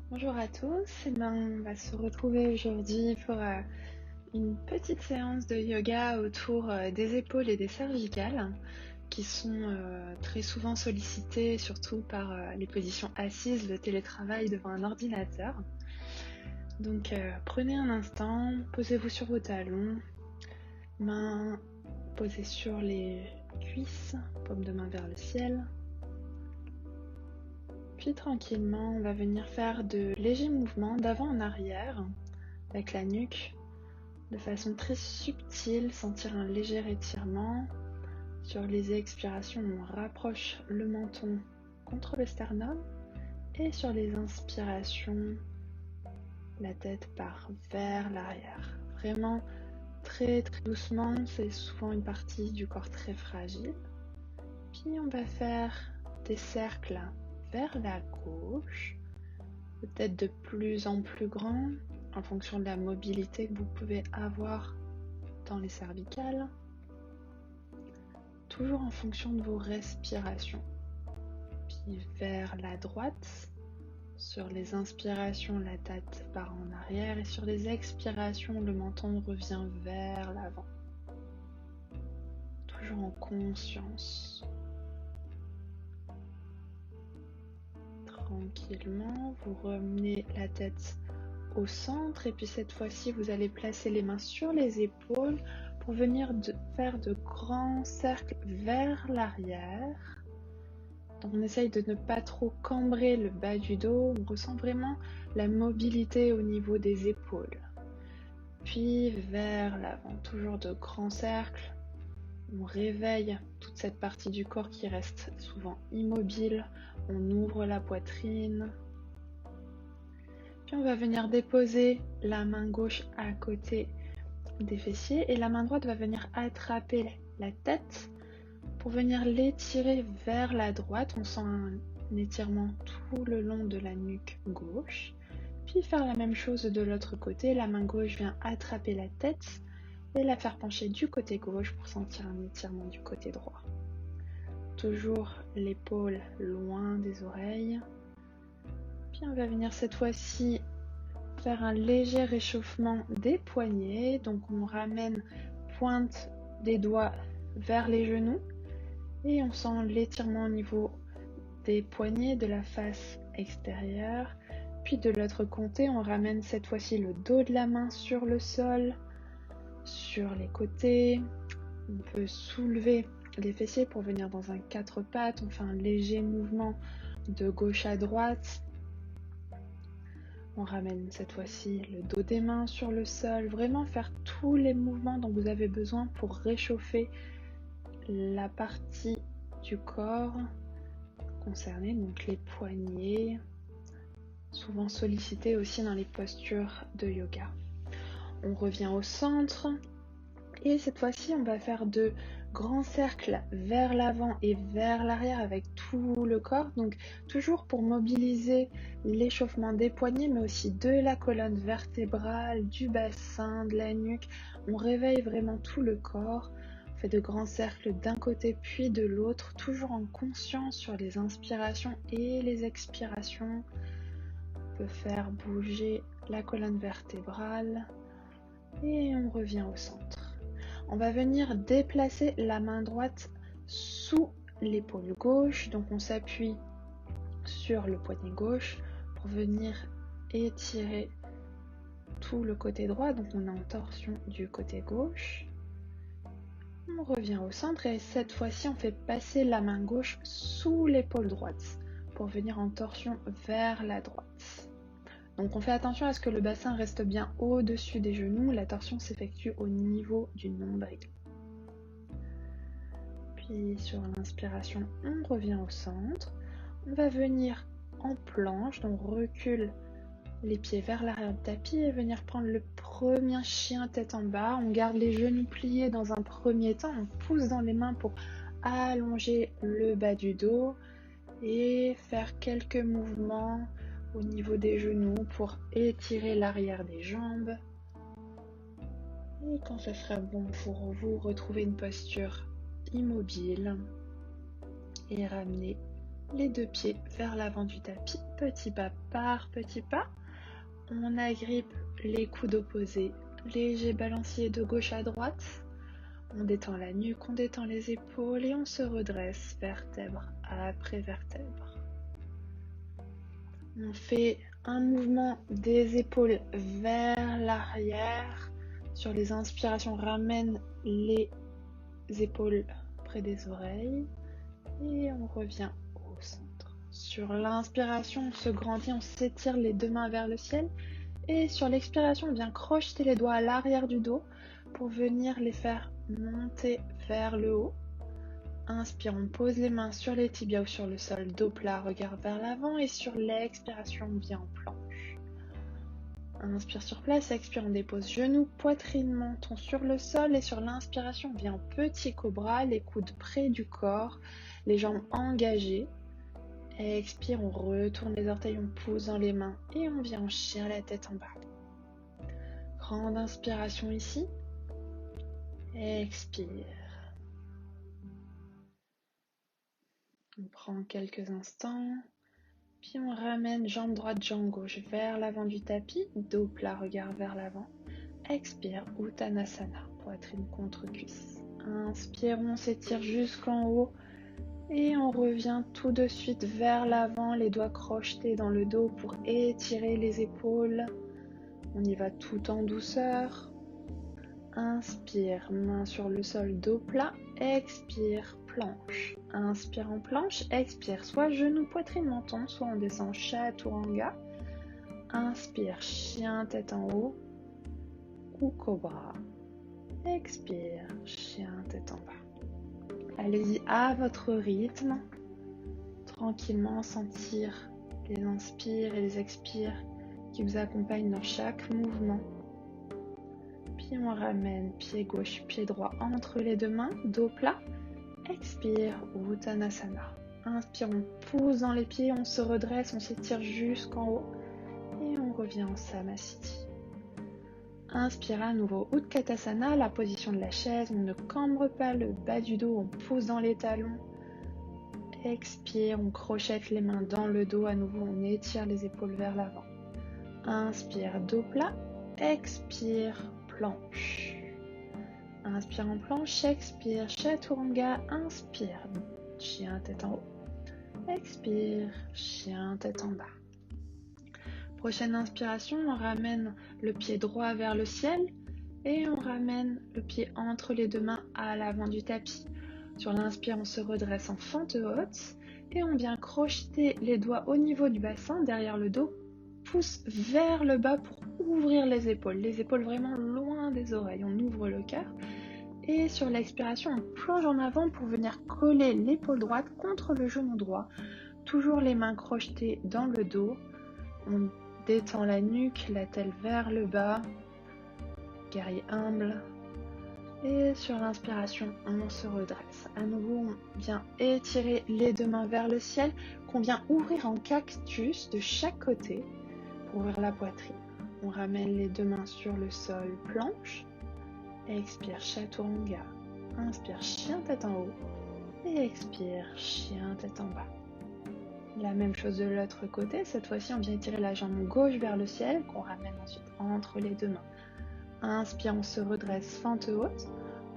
Bonjour à tous, on va se retrouver aujourd'hui pour une petite séance de yoga autour des épaules et des cervicales qui sont très souvent sollicitées surtout par les positions assises, le télétravail devant un ordinateur. Donc prenez un instant, posez-vous sur vos talons, mains posées sur les cuisses, paume de main vers le ciel. Puis tranquillement, on va venir faire de légers mouvements d'avant en arrière avec la nuque de façon très subtile, sentir un léger étirement. Sur les expirations, on rapproche le menton contre le sternum et sur les inspirations, la tête part vers l'arrière. Vraiment très très doucement, c'est souvent une partie du corps très fragile. Puis on va faire des cercles vers la gauche, peut-être de plus en plus grands en fonction de la mobilité que vous pouvez avoir dans les cervicales, toujours en fonction de vos respirations. Puis vers la droite, sur les inspirations, la tête part en arrière et sur les expirations, le menton revient vers l'avant. Toujours en conscience. Tranquillement, vous ramenez la tête au centre et puis cette fois-ci, vous allez placer les mains sur les épaules pour venir faire de grands cercles vers l'arrière. Donc on essaye de ne pas trop cambrer le bas du dos, on ressent vraiment la mobilité au niveau des épaules. Puis vers l'avant, toujours de grands cercles. On réveille toute cette partie du corps qui reste souvent immobile. On ouvre la poitrine. Puis on va venir déposer la main gauche à côté des fessiers et la main droite va venir attraper la tête pour venir l'étirer vers la droite. On sent un étirement tout le long de la nuque gauche. Puis faire la même chose de l'autre côté. La main gauche vient attraper la tête et la faire pencher du côté gauche pour sentir un étirement du côté droit. Toujours l'épaule loin des oreilles. Puis on va venir cette fois-ci faire un léger réchauffement des poignets. Donc on ramène pointe des doigts vers les genoux et on sent l'étirement au niveau des poignets de la face extérieure. Puis de l'autre côté, on ramène cette fois-ci le dos de la main sur le sol, sur les côtés. On peut soulever les fessiers pour venir dans un quatre pattes. On fait un léger mouvement de gauche à droite. On ramène cette fois-ci le dos des mains sur le sol. Vraiment faire tous les mouvements dont vous avez besoin pour réchauffer la partie du corps concernée, donc les poignets, souvent sollicités aussi dans les postures de yoga. On revient au centre et cette fois-ci on va faire de grands cercles vers l'avant et vers l'arrière avec tout le corps, donc toujours pour mobiliser l'échauffement des poignets mais aussi de la colonne vertébrale, du bassin, de la nuque. On réveille vraiment tout le corps. On fait de grands cercles d'un côté puis de l'autre, toujours en conscience sur les inspirations et les expirations. On peut faire bouger la colonne vertébrale et on revient au centre. On va venir déplacer la main droite sous l'épaule gauche, donc on s'appuie sur le poignet gauche pour venir étirer tout le côté droit, donc on est en torsion du côté gauche. On revient au centre et cette fois-ci on fait passer la main gauche sous l'épaule droite pour venir en torsion vers la droite. Donc on fait attention à ce que le bassin reste bien au-dessus des genoux, la torsion s'effectue au niveau du nombril. Puis sur l'inspiration, on revient au centre. On va venir en planche, donc on recule les pieds vers l'arrière du tapis et venir prendre le premier chien tête en bas. On garde les genoux pliés dans un premier temps, on pousse dans les mains pour allonger le bas du dos et faire quelques mouvements au niveau des genoux pour étirer l'arrière des jambes. Et quand ce sera bon pour vous, retrouvez une posture immobile et ramenez les deux pieds vers l'avant du tapis, petit pas par petit pas. On agrippe les coudes opposés, léger balancier de gauche à droite. On détend la nuque, on détend les épaules et on se redresse vertèbre après vertèbre. On fait un mouvement des épaules vers l'arrière. Sur les inspirations, on ramène les épaules près des oreilles et on revient au centre. Sur l'inspiration, on se grandit, on s'étire les deux mains vers le ciel et sur l'expiration, on vient crocheter les doigts à l'arrière du dos pour venir les faire monter vers le haut. Inspire, on pose les mains sur les tibias ou sur le sol, dos plat, regard vers l'avant et sur l'expiration, on vient en planche. Inspire sur place, expire, on dépose genoux, poitrine, menton sur le sol et sur l'inspiration, on vient en petit cobra, les coudes près du corps, les jambes engagées. Expire, on retourne les orteils, on pousse dans les mains et on vient en chien, la tête en bas. Grande inspiration ici. Expire. On prend quelques instants, puis on ramène jambe droite, jambe gauche vers l'avant du tapis, dos plat, regard vers l'avant. Expire, Uttanasana, poitrine contre cuisse. Inspire, on s'étire jusqu'en haut et on revient tout de suite vers l'avant, les doigts crochetés dans le dos pour étirer les épaules. On y va tout en douceur. Inspire, main sur le sol, dos plat. Expire, planche. Inspire en planche, expire, soit genou, poitrine, menton, soit on descend chaturanga. Inspire, chien, tête en haut ou cobra. Expire, chien, tête en bas. Allez-y à votre rythme, tranquillement sentir les inspires et les expires qui vous accompagnent dans chaque mouvement. Puis on ramène pied gauche, pied droit entre les deux mains, dos plat. Expire, Uttanasana. Inspire, on pousse dans les pieds, on se redresse, on s'étire jusqu'en haut et on revient en Samasthiti. Inspire à nouveau, Utkatasana, la position de la chaise, on ne cambre pas le bas du dos, on pousse dans les talons. Expire, on crochette les mains dans le dos, à nouveau on étire les épaules vers l'avant. Inspire, dos plat. Expire, planche. Inspire en planche, expire, chaturanga, inspire, chien tête en haut. Expire, chien tête en bas. Prochaine inspiration, on ramène le pied droit vers le ciel et on ramène le pied entre les deux mains à l'avant du tapis. Sur l'inspire, on se redresse en fente haute et on vient crocheter les doigts au niveau du bassin, derrière le dos, pousse vers le bas pour ouvrir les épaules vraiment loin des oreilles. On ouvre le cœur et sur l'expiration, on plonge en avant pour venir coller l'épaule droite contre le genou droit. Toujours les mains crochetées dans le dos. On détend la nuque, la tête vers le bas. Guerrier humble. Et sur l'inspiration, on se redresse. À nouveau, on vient étirer les deux mains vers le ciel, qu'on vient ouvrir en cactus de chaque côté pour ouvrir la poitrine. On ramène les deux mains sur le sol, planche. Expire, chaturanga. Inspire, chien tête en haut. Et expire, chien tête en bas. La même chose de l'autre côté. Cette fois-ci, on vient étirer la jambe gauche vers le ciel, qu'on ramène ensuite entre les deux mains. Inspire, on se redresse, fente haute.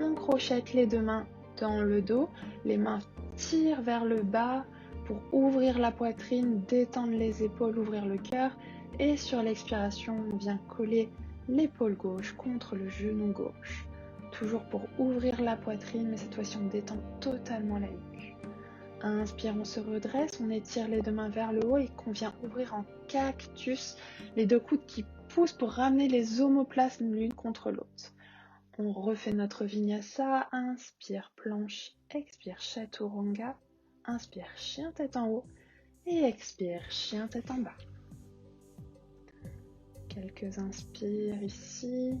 On crochette les deux mains dans le dos. Les mains tirent vers le bas pour ouvrir la poitrine, détendre les épaules, ouvrir le cœur. Et sur l'expiration, on vient coller l'épaule gauche contre le genou gauche. Toujours pour ouvrir la poitrine, mais cette fois-ci, on détend totalement la nuque. Inspire, on se redresse, on étire les deux mains vers le haut et qu'on vient ouvrir en cactus, les deux coudes qui poussent pour ramener les omoplates l'une contre l'autre. On refait notre vinyasa, inspire, planche, expire, chaturanga, inspire, chien tête en haut et expire, chien tête en bas. Quelques inspires ici.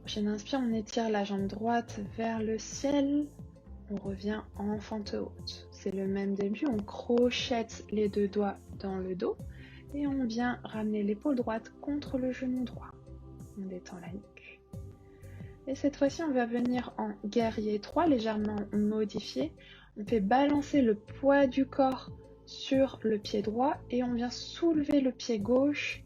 Prochaine inspire, on étire la jambe droite vers le ciel. On revient en fente haute. C'est le même début, on crochette les deux doigts dans le dos et on vient ramener l'épaule droite contre le genou droit. On détend la nuque. Et cette fois-ci, on va venir en guerrier 3, légèrement modifié. On fait balancer le poids du corps sur le pied droit et on vient soulever le pied gauche,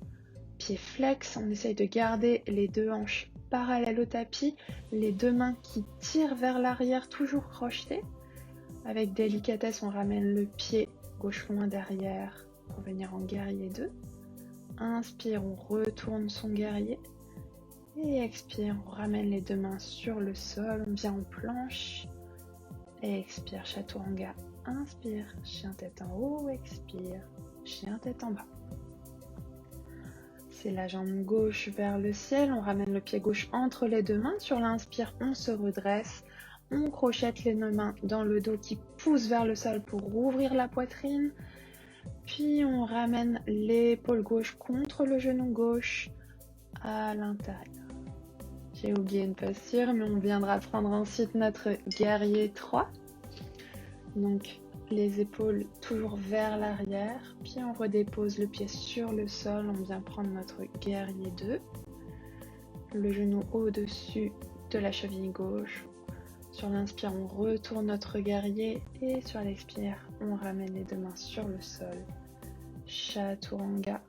pied flex. On essaye de garder les deux hanches parallèles au tapis, les deux mains qui tirent vers l'arrière, toujours crochetées. Avec délicatesse, on ramène le pied gauche loin derrière pour venir en guerrier 2. Inspire, on retourne son guerrier. Et expire, on ramène les deux mains sur le sol, on vient en planche. Et expire, chaturanga. Inspire, chien tête en haut, expire, chien tête en bas. C'est la jambe gauche vers le ciel, on ramène le pied gauche entre les deux mains. Sur l'inspire, on se redresse, on crochette les deux mains dans le dos qui pousse vers le sol pour ouvrir la poitrine. Puis on ramène l'épaule gauche contre le genou gauche à l'intérieur. J'ai oublié une posture, mais on viendra prendre ensuite notre guerrier 3. Donc les épaules toujours vers l'arrière, puis on redépose le pied sur le sol, on vient prendre notre guerrier 2. Le genou au-dessus de la cheville gauche. Sur l'inspire, on retourne notre guerrier et sur l'expire, on ramène les deux mains sur le sol. Chaturanga.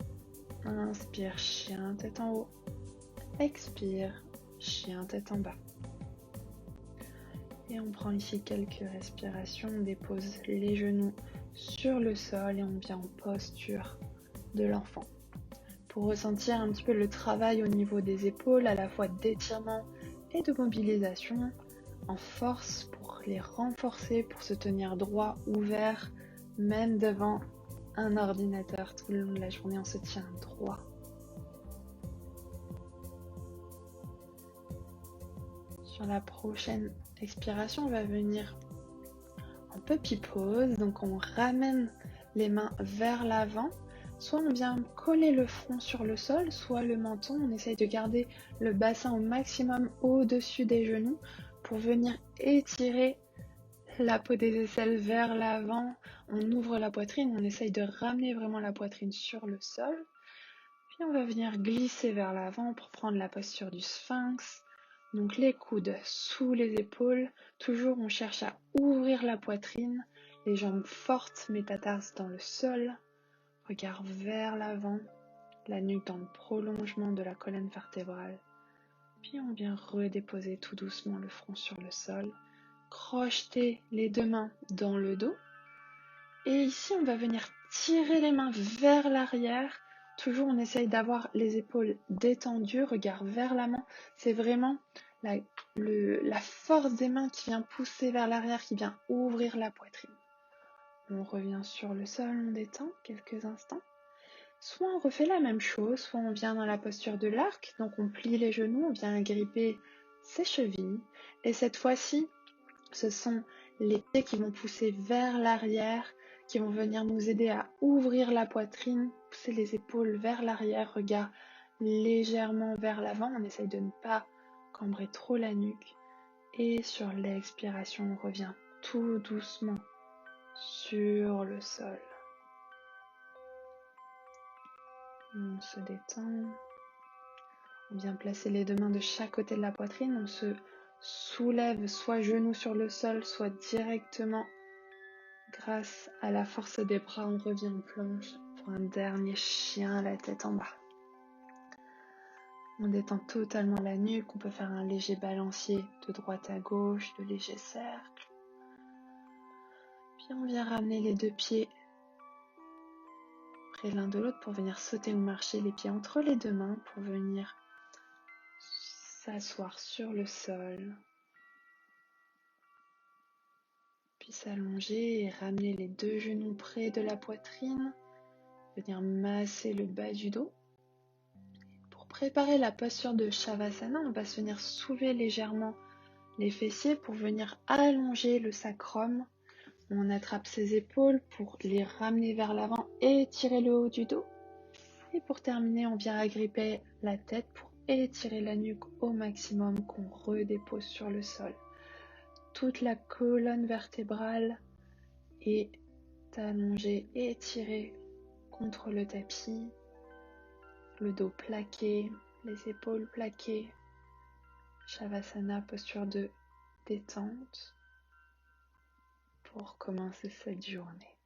Inspire, chien tête en haut. Expire, chien tête en bas. Et on prend ici quelques respirations, on dépose les genoux sur le sol et on vient en posture de l'enfant. Pour ressentir un petit peu le travail au niveau des épaules, à la fois d'étirement et de mobilisation, en force pour les renforcer, pour se tenir droit, ouvert, même devant un ordinateur tout le long de la journée, on se tient droit. Sur la prochaine expiration, on va venir en puppy pose. Donc on ramène les mains vers l'avant. Soit on vient coller le front sur le sol, soit le menton. On essaye de garder le bassin au maximum au-dessus des genoux pour venir étirer la peau des aisselles vers l'avant. On ouvre la poitrine, on essaye de ramener vraiment la poitrine sur le sol. Puis on va venir glisser vers l'avant pour prendre la posture du sphinx. Donc les coudes sous les épaules, toujours on cherche à ouvrir la poitrine, les jambes fortes, métatarses dans le sol, regard vers l'avant, la nuque dans le prolongement de la colonne vertébrale. Puis on vient redéposer tout doucement le front sur le sol, crocheter les deux mains dans le dos. Et ici on va venir tirer les mains vers l'arrière. Toujours, on essaye d'avoir les épaules détendues, regard vers la main. C'est vraiment la force des mains qui vient pousser vers l'arrière, qui vient ouvrir la poitrine. On revient sur le sol, on détend quelques instants. Soit on refait la même chose, soit on vient dans la posture de l'arc. Donc on plie les genoux, on vient agripper ses chevilles. Et cette fois-ci, ce sont les pieds qui vont pousser vers l'arrière, qui vont venir nous aider à ouvrir la poitrine, pousser les épaules vers l'arrière, regard légèrement vers l'avant. On essaye de ne pas cambrer trop la nuque. Et sur l'expiration, on revient tout doucement sur le sol. On se détend. On vient placer les deux mains de chaque côté de la poitrine. On se soulève soit genoux sur le sol, soit directement grâce à la force des bras, on revient en planche pour un dernier chien, la tête en bas. On détend totalement la nuque, on peut faire un léger balancier de droite à gauche, de légers cercles. Puis on vient ramener les deux pieds près l'un de l'autre pour venir sauter ou marcher les pieds entre les deux mains pour venir s'asseoir sur le sol. Puis s'allonger et ramener les deux genoux près de la poitrine. Venir masser le bas du dos. Pour préparer la posture de Shavasana, on va se venir soulever légèrement les fessiers pour venir allonger le sacrum. On attrape ses épaules pour les ramener vers l'avant et étirer le haut du dos. Et pour terminer, on vient agripper la tête pour étirer la nuque au maximum qu'on redépose sur le sol. Toute la colonne vertébrale est allongée et étirée contre le tapis. Le dos plaqué, les épaules plaquées. Shavasana, posture de détente. pour commencer cette journée.